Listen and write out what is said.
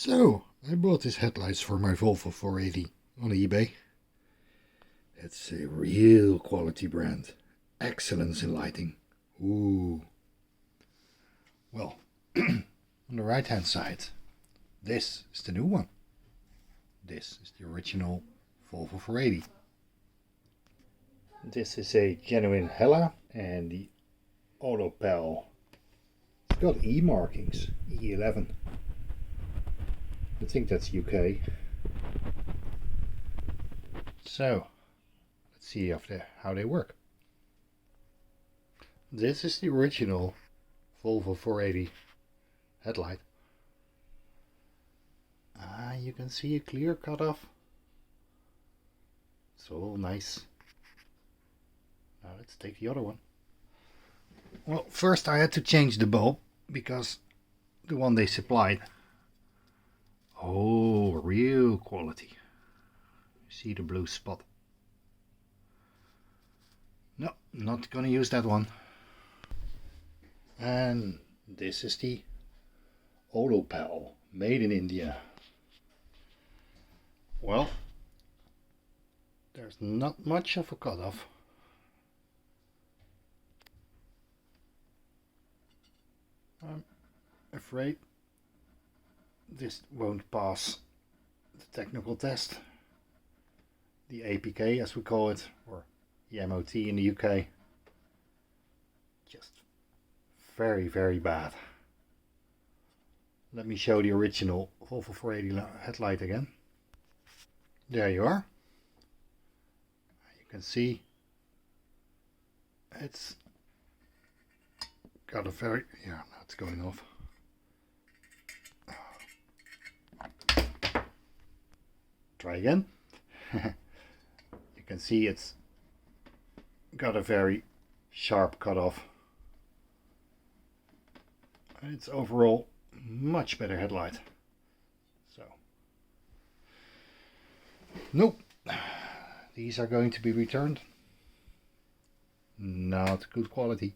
So, I bought these headlights for my Volvo 480 on eBay. It's a real quality brand. Excellence in lighting. Ooh. Well, on the right hand side, this is the new one. This is the original Volvo 480. This is a genuine Hella and the Autopal. It's got E markings, E11. I think that's UK. So, let's see how they work. This is the original Volvo 480 headlight. You can see a clear cutoff. It's all nice. Now let's take the other one. Well, first I had to change the bulb because the one they supplied. Oh, real quality. See the blue spot. No, not gonna use that one. And this is the Autopal, made in India. Well, there's not much of a cutoff. I'm afraid this won't pass the technical test. The APK, as we call it, or the MOT in the UK. Just very, very bad. Let me show the original Volvo 480 headlight again. There you are. You can see it's got a very, yeah, now it's going off. Try again. You can see it's got a very sharp cutoff. It's overall much better headlight. So, nope, these are going to be returned. Not good quality.